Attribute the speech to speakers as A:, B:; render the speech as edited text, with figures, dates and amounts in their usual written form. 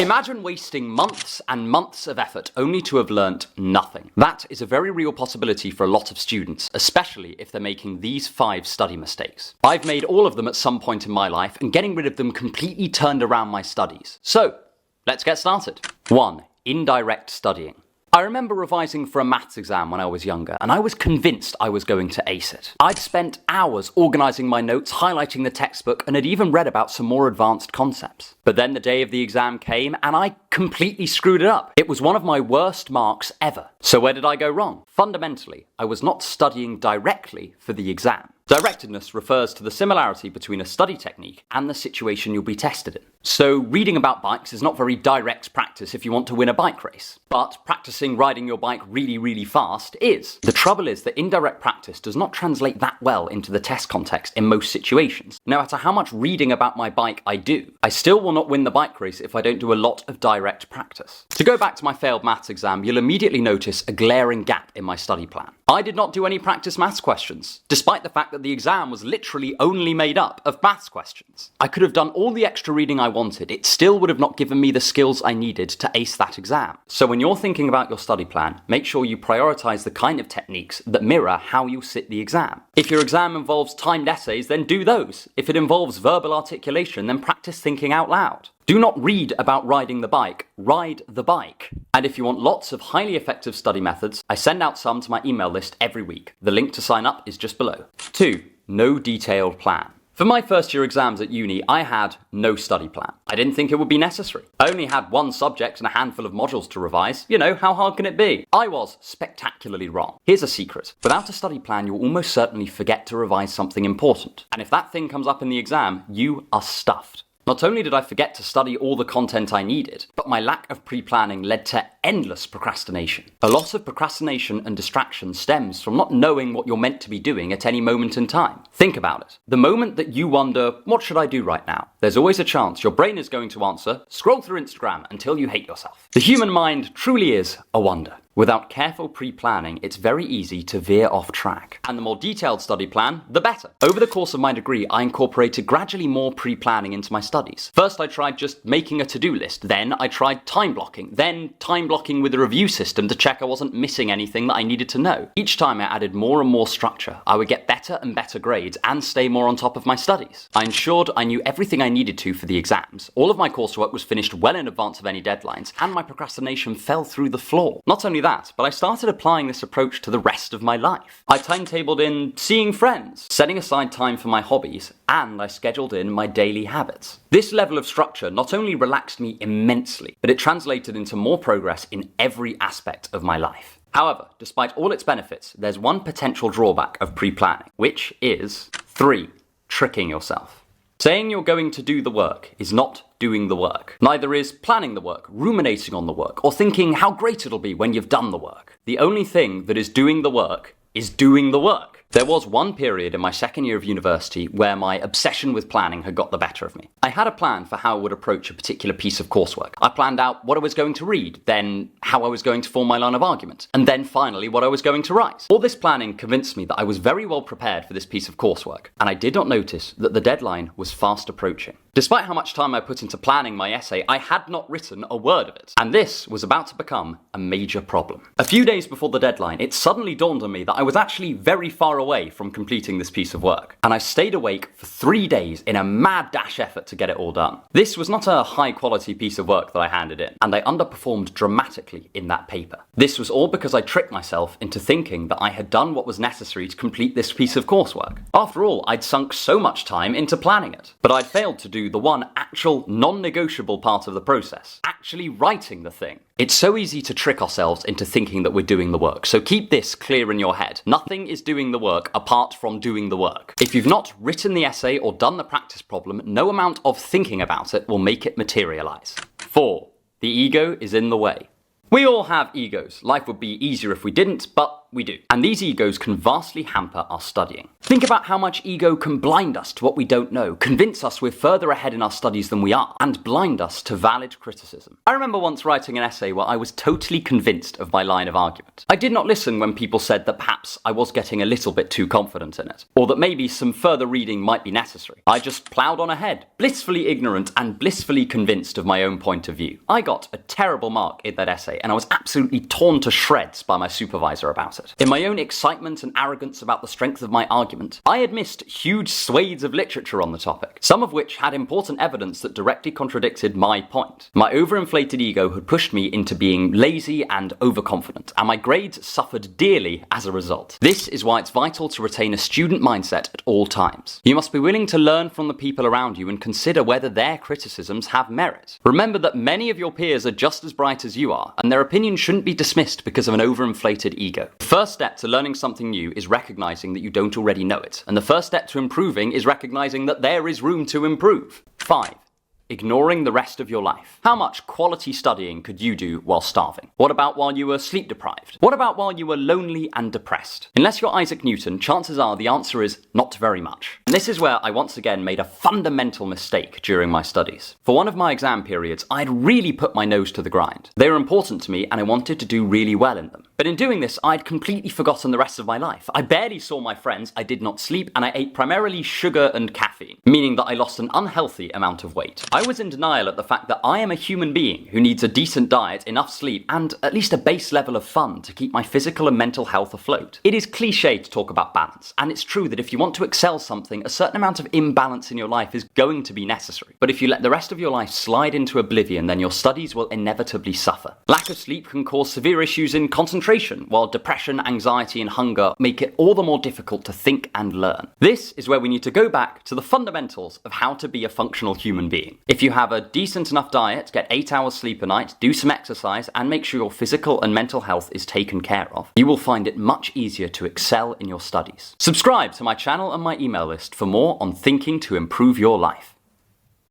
A: Imagine wasting months and months of effort only to have learnt nothing. That is a very real possibility for a lot of students, especially if they're making these 5 study mistakes. I've made all of them at some point in my life, and getting rid of them completely turned around my studies. So, let's get started. 1. Indirect studying. I remember revising for a maths exam when I was younger, and I was convinced I was going to ace it. I'd spent hours organising my notes, highlighting the textbook, and had even read about some more advanced concepts. But then the day of the exam came, and I completely screwed it up. It was one of my worst marks ever. So where did I go wrong? Fundamentally, I was not studying directly for the exam. Directedness refers to the similarity between a study technique and the situation you'll be tested in. So reading about bikes is not very direct practice if you want to win a bike race. But practicing riding your bike really fast is. The trouble is that indirect practice does not translate that well into the test context in most situations. No matter how much reading about my bike I do, I still will not win the bike race if I don't do a lot of direct practice. To go back to my failed maths exam, you'll immediately notice a glaring gap in my study plan. I did not do any practice maths questions, despite the fact that the exam was literally only made up of maths questions. I could have done all the extra reading I wanted, it still would have not given me the skills I needed to ace that exam. So when you're thinking about your study plan, make sure you prioritise the kind of techniques that mirror how you sit the exam. If your exam involves timed essays, then do those. If it involves verbal articulation, then practice thinking out loud. Do not read about riding the bike, ride the bike. And if you want lots of highly effective study methods, I send out some to my email list every week. The link to sign up is just below. 2. No detailed plan. For my first year exams at uni, I had no study plan. I didn't think it would be necessary. I only had one subject and a handful of modules to revise. You know, how hard can it be? I was spectacularly wrong. Here's a secret. Without a study plan, you'll almost certainly forget to revise something important. And if that thing comes up in the exam, you are stuffed. Not only did I forget to study all the content I needed, but my lack of pre-planning led to endless procrastination. A lot of procrastination and distraction stems from not knowing what you're meant to be doing at any moment in time. Think about it. The moment that you wonder, what should I do right now? There's always a chance your brain is going to answer, scroll through Instagram until you hate yourself. The human mind truly is a wonder. Without careful pre-planning, it's very easy to veer off track. And the more detailed study plan, the better. Over the course of my degree, I incorporated gradually more pre-planning into my studies. First, I tried just making a to-do list. Then I tried time blocking. Then time blocking with a review system to check I wasn't missing anything that I needed to know. Each time I added more and more structure, I would get better and better grades and stay more on top of my studies. I ensured I knew everything I needed to for the exams. All of my coursework was finished well in advance of any deadlines, and my procrastination fell through the floor. Not only that, but I started applying this approach to the rest of my life. I timetabled in seeing friends, setting aside time for my hobbies, and I scheduled in my daily habits. This level of structure not only relaxed me immensely, but it translated into more progress in every aspect of my life. However, despite all its benefits, there's one potential drawback of pre-planning, which is 3. Tricking yourself. Saying you're going to do the work is not doing the work. Neither is planning the work, ruminating on the work, or thinking how great it'll be when you've done the work. The only thing that is doing the work is doing the work. There was one period in my second year of university where my obsession with planning had got the better of me. I had a plan for how I would approach a particular piece of coursework. I planned out what I was going to read, then how I was going to form my line of argument, and then finally what I was going to write. All this planning convinced me that I was very well prepared for this piece of coursework, and I did not notice that the deadline was fast approaching. Despite how much time I put into planning my essay, I had not written a word of it, and this was about to become a major problem. A few days before the deadline, it suddenly dawned on me that I was actually very far away from completing this piece of work, and I stayed awake for 3 days in a mad dash effort to get it all done. This was not a high quality piece of work that I handed in, and I underperformed dramatically in that paper. This was all because I tricked myself into thinking that I had done what was necessary to complete this piece of coursework. After all, I'd sunk so much time into planning it, but I'd failed to do the one actual non-negotiable part of the process, actually writing the thing. It's so easy to trick ourselves into thinking that we're doing the work, so keep this clear in your head. Nothing is doing the work apart from doing the work. If you've not written the essay or done the practice problem, no amount of thinking about it will make it materialize. 4. The ego is in the way. We all have egos. Life would be easier if we didn't, but we do. And these egos can vastly hamper our studying. Think about how much ego can blind us to what we don't know, convince us we're further ahead in our studies than we are, and blind us to valid criticism. I remember once writing an essay where I was totally convinced of my line of argument. I did not listen when people said that perhaps I was getting a little bit too confident in it, or that maybe some further reading might be necessary. I just ploughed on ahead, blissfully ignorant and blissfully convinced of my own point of view. I got a terrible mark in that essay, and I was absolutely torn to shreds by my supervisor about it. In my own excitement and arrogance about the strength of my argument, I had missed huge swathes of literature on the topic, some of which had important evidence that directly contradicted my point. My overinflated ego had pushed me into being lazy and overconfident, and my grades suffered dearly as a result. This is why it's vital to retain a student mindset at all times. You must be willing to learn from the people around you and consider whether their criticisms have merit. Remember that many of your peers are just as bright as you are, and their opinions shouldn't be dismissed because of an overinflated ego. The first step to learning something new is recognizing that you don't already know it, and the first step to improving is recognizing that there is room to improve. 5. Ignoring the rest of your life. How much quality studying could you do while starving? What about while you were sleep deprived? What about while you were lonely and depressed? Unless you're Isaac Newton, chances are the answer is not very much. And this is where I once again made a fundamental mistake during my studies. For one of my exam periods, I'd really put my nose to the grind. They were important to me and I wanted to do really well in them. But in doing this, I'd completely forgotten the rest of my life. I barely saw my friends, I did not sleep, and I ate primarily sugar and caffeine, meaning that I lost an unhealthy amount of weight. I was in denial at the fact that I am a human being who needs a decent diet, enough sleep, and at least a base level of fun to keep my physical and mental health afloat. It is cliché to talk about balance, and it's true that if you want to excel something, a certain amount of imbalance in your life is going to be necessary. But if you let the rest of your life slide into oblivion, then your studies will inevitably suffer. Lack of sleep can cause severe issues in concentration, while depression, anxiety, and hunger make it all the more difficult to think and learn. This is where we need to go back to the fundamentals of how to be a functional human being. If you have a decent enough diet, get 8 hours sleep a night, do some exercise, and make sure your physical and mental health is taken care of, you will find it much easier to excel in your studies. Subscribe to my channel and my email list for more on thinking to improve your life.